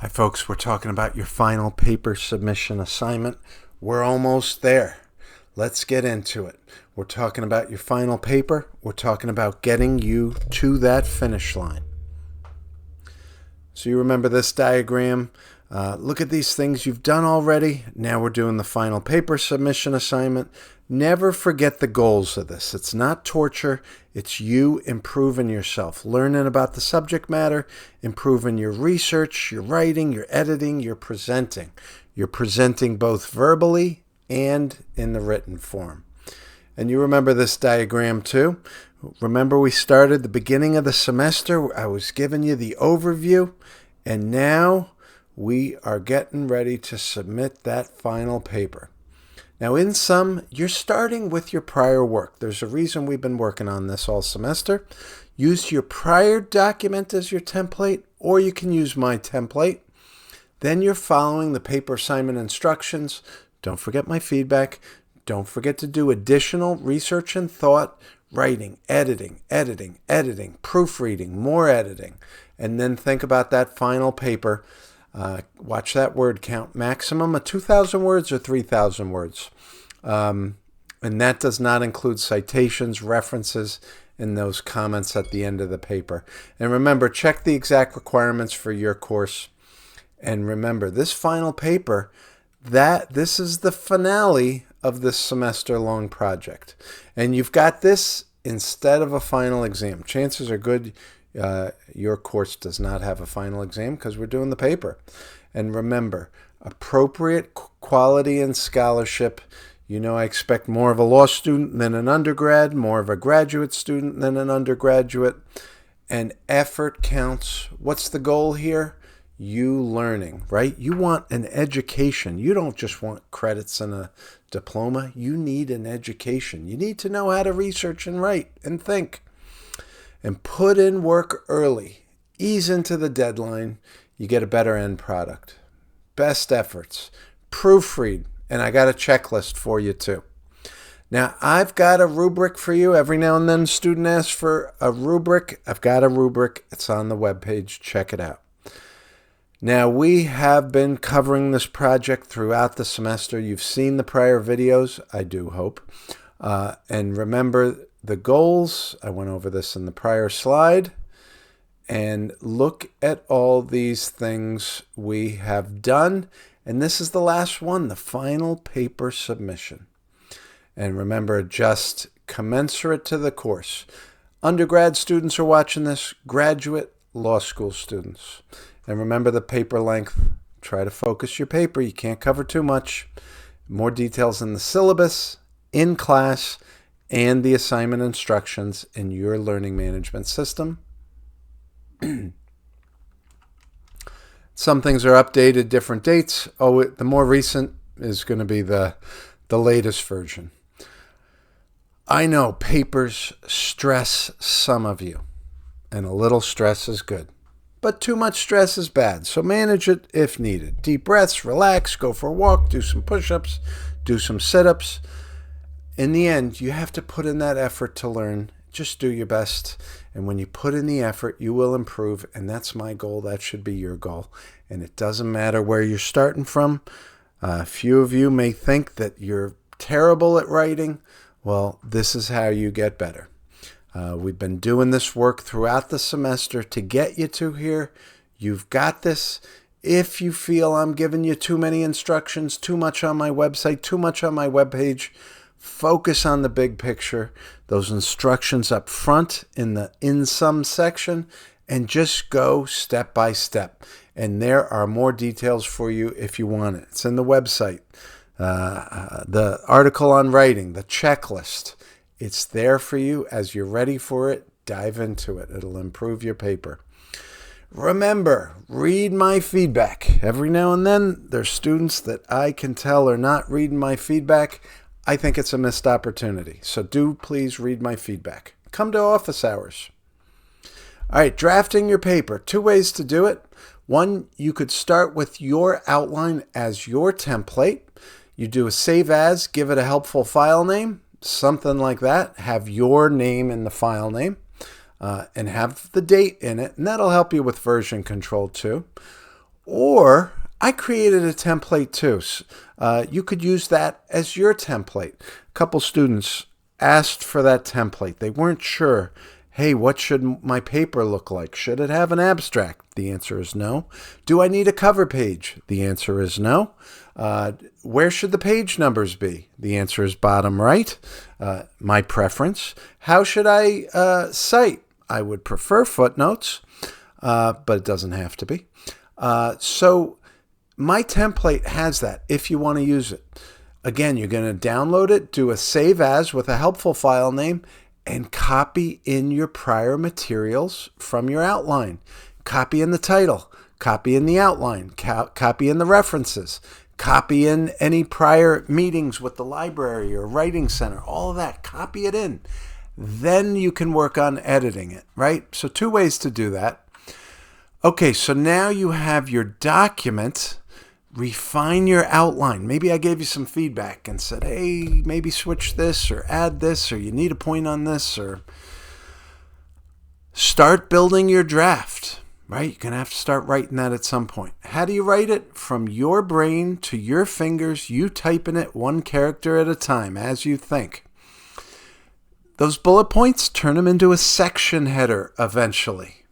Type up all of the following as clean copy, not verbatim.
Hi folks, we're talking about your final paper submission assignment. We're almost there. Let's get into it. We're talking about your final paper. We're talking about getting you to that finish line. So you remember this diagram. Look at these things you've done already. Now we're doing the final paper submission assignment. Never forget the goals of this. It's not torture. It's you improving yourself, learning about the subject matter, improving your research, your writing, your editing, your presenting. You're presenting both verbally and in the written form. And you remember this diagram too. Remember we started the beginning of the semester. I was giving you the overview, and now we are getting ready to submit that final paper. Now in sum, you're starting with your prior work. There's a reason we've been working on this all semester. Use your prior document as your template, or you can use my template. Then you're following the paper assignment instructions. Don't forget my feedback. Don't forget to do additional research and thought, writing, editing, proofreading, more editing, and then think about that final paper. Watch that word count. Maximum of 2,000 words or 3,000 words. And that does not include citations, references, and those comments at the end of the paper. And remember, check the exact requirements for your course. And remember, this final paper, this is the finale of this semester-long project. And you've got this instead of a final exam. Chances are good your course does not have a final exam because we're doing the paper. And remember, appropriate quality and scholarship. You know, I expect more of a law student than an undergrad, more of a graduate student than an undergraduate. And effort counts. What's the goal here? You learning, right? You want an education. You don't just want credits and a diploma. You need an education. You need to know how to research and write and think. And put in work early. Ease into the deadline. You get a better end product. Best efforts. Proofread. And I got a checklist for you too. Now, I've got a rubric for you. Every now and then a student asks for a rubric. I've got a rubric. It's on the webpage. Check it out. Now, we have been covering this project throughout the semester. You've seen the prior videos, I do hope. And remember the goals. I went over this in the prior slide. And look at all these things we have done. And this is the last one, the final paper submission. And remember, just commensurate to the course. Undergrad students are watching this, graduate law school students. And remember the paper length. Try to focus your paper. You can't cover too much. More details in the syllabus, in class, and the assignment instructions in your learning management system. Some things are updated, different dates. The more recent is going to be the latest version. I know papers stress some of you, and a little stress is good. But too much stress is bad, so manage it if needed. Deep breaths, relax, go for a walk, do some push-ups, do some sit-ups. In the end, you have to put in that effort to learn. Just do your best. And when you put in the effort, you will improve. And that's my goal. That should be your goal. And it doesn't matter where you're starting from. A few of you may think that you're terrible at writing. Well, this is how you get better. We've been doing this work throughout the semester to get you to here. You've got this. If you feel I'm giving you too many instructions, too much on my website, too much on my webpage, focus on the big picture, those instructions up front in the in some section, and just go step by step. And there are more details for you if you want it. It's in the website. The article on writing, the checklist. It's there for you. As you're ready for it, dive into it. It'll improve your paper. Remember, read my feedback. Every now and then, there's students that I can tell are not reading my feedback. I think it's a missed opportunity. So do please read my feedback. Come to office hours. All right, drafting your paper. 2 ways to do it. One, you could start with your outline as your template. You do a save as, give it a helpful file name, something like that. Have your name in the file name and have the date in it, and that'll help you with version control too. Or I created a template too. You could use that as your template. A couple students asked for that template. They weren't sure. Hey, what should my paper look like? Should it have an abstract? The answer is no. Do I need a cover page? The answer is no. Where should the page numbers be? The answer is bottom right. My preference. How should I cite? I would prefer footnotes, but it doesn't have to be. So my template has that if you want to use it. Again, you're going to download it, do a save as with a helpful file name, and copy in your prior materials from your outline. Copy in the title, copy in the outline, copy in the references, copy in any prior meetings with the library or writing center, all of that, copy it in. Then you can work on editing it, right? So 2 ways to do that. Okay, so now you have your document. Refine your outline. Maybe I gave you some feedback and said, hey, maybe switch this or add this, or you need a point on this, or start building your draft, right? You're going to have to start writing that at some point. How do you write it? From your brain to your fingers, you typing it 1 character at a time as you think. Those bullet points, turn them into a section header eventually.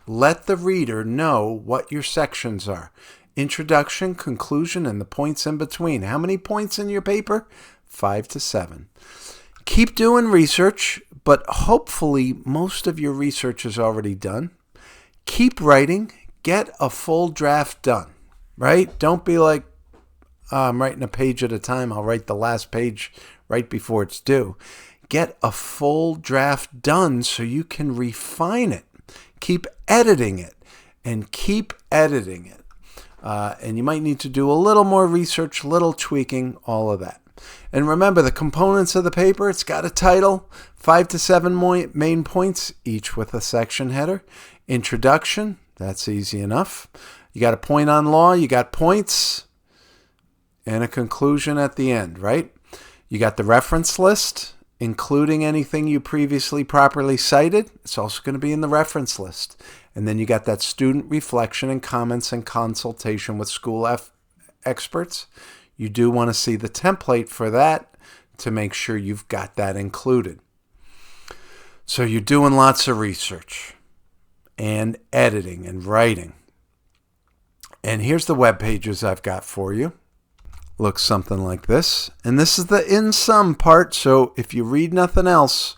Let the reader know what your sections are. Introduction, conclusion, and the points in between. How many points in your paper? 5 to 7. Keep doing research, but hopefully most of your research is already done. Keep writing. Get a full draft done, right? Don't be like, I'm writing a page at a time. I'll write the last page right before it's due. Get a full draft done so you can refine it. Keep editing it and keep editing it. And you might need to do a little more research, little tweaking, all of that. And remember, the components of the paper, it's got a title, 5 to 7 main points, each with a section header. Introduction, that's easy enough. You got a point on law, you got points, and a conclusion at the end, right? You got the reference list, including anything you previously properly cited. It's also going to be in the reference list. And then you got that student reflection and comments and consultation with school experts. You do want to see the template for that to make sure you've got that included. So you're doing lots of research and editing and writing. And here's the web pages I've got for you. Looks something like this. And this is the in sum part. So if you read nothing else,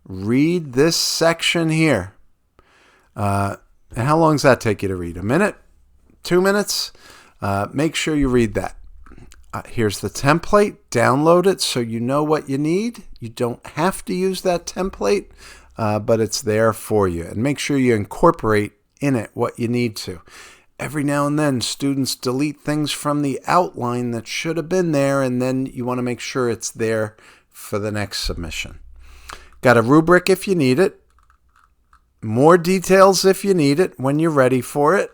read this section here. And how long does that take you to read? 1 minute? 2 minutes? Make sure you read that. Here's the template. Download it so you know what you need. You don't have to use that template, but it's there for you. And make sure you incorporate in it what you need to. Every now and then, students delete things from the outline that should have been there, and then you want to make sure it's there for the next submission. Got a rubric if you need it. More details if you need it when you're ready for it.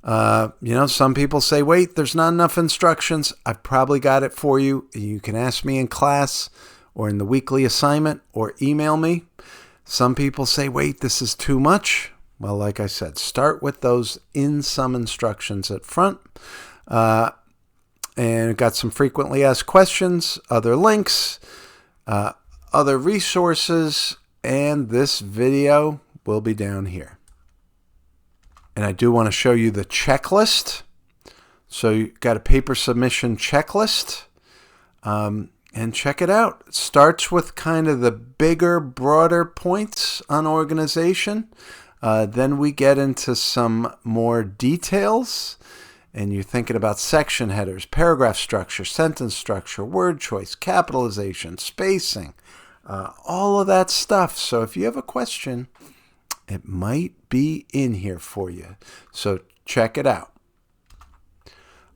Some people say, wait, there's not enough instructions. I've probably got it for you. You can ask me in class or in the weekly assignment or email me. Some people say, wait, this is too much. Well, like I said, start with those in some instructions at front. And got some frequently asked questions, other links, other resources, and this video will be down here. And I do want to show you the checklist. So you've got a paper submission checklist. And check it out. It starts with kind of the bigger, broader points on organization. Then we get into some more details. And you're thinking about section headers, paragraph structure, sentence structure, word choice, capitalization, spacing, all of that stuff. So if you have a question, it might be in here for you. So check it out.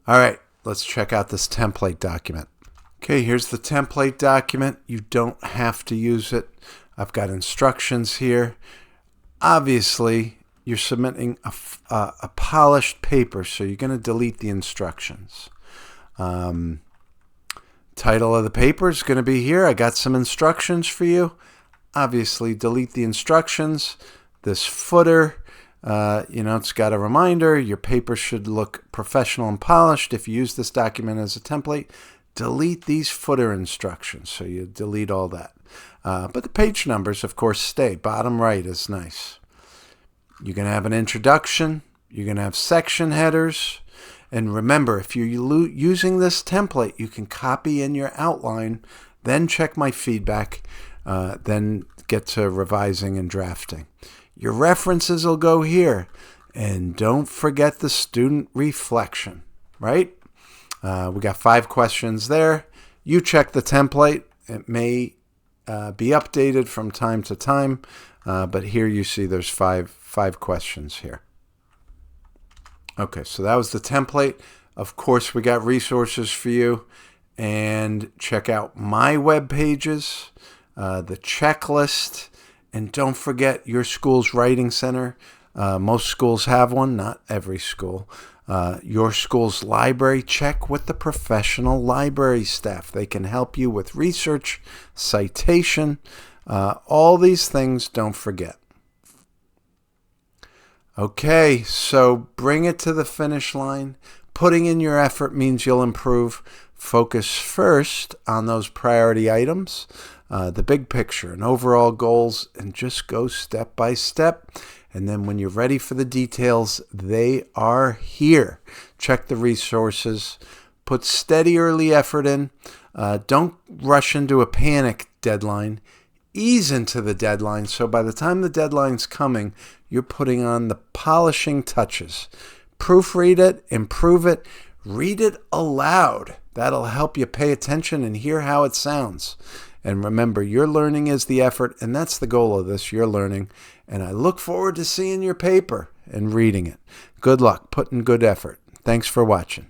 All right, let's check out this template document. Okay, here's the template document. You don't have to use it. I've got instructions here. Obviously, you're submitting a polished paper, so you're going to delete the instructions. Title of the paper is going to be here. I got some instructions for you. Obviously, delete the instructions. This footer, It's got a reminder. Your paper should look professional and polished. If you use this document as a template, delete these footer instructions. So you delete all that. But the page numbers, of course, stay. Bottom right is nice. You're going to have an introduction. You're going to have section headers. And remember, if you're using this template, you can copy in your outline, then check my feedback, then get to revising and drafting. Your references will go here. And don't forget the student reflection, right? We got 5 questions there. You check the template. It may be updated from time to time, but here you see there's five questions here. Okay, so that was the template. Of course, we got resources for you. And check out my web pages, the checklist, and don't forget your school's writing center. Most schools have one, not every school. Your school's library, check with the professional library staff. They can help you with research, citation, all these things, don't forget. Okay, so bring it to the finish line. Putting in your effort means you'll improve. Focus first on those priority items, the big picture and overall goals, and just go step by step. And then when you're ready for the details, they are here. Check the resources. Put steady early effort in. Don't rush into a panic deadline. Ease into the deadline so by the time the deadline's coming, you're putting on the polishing touches. Proofread it, improve it, read it aloud. That'll help you pay attention and hear how it sounds. And remember, your learning is the effort, and that's the goal of this, your learning. And I look forward to seeing your paper and reading it. Good luck, put in good effort. Thanks for watching.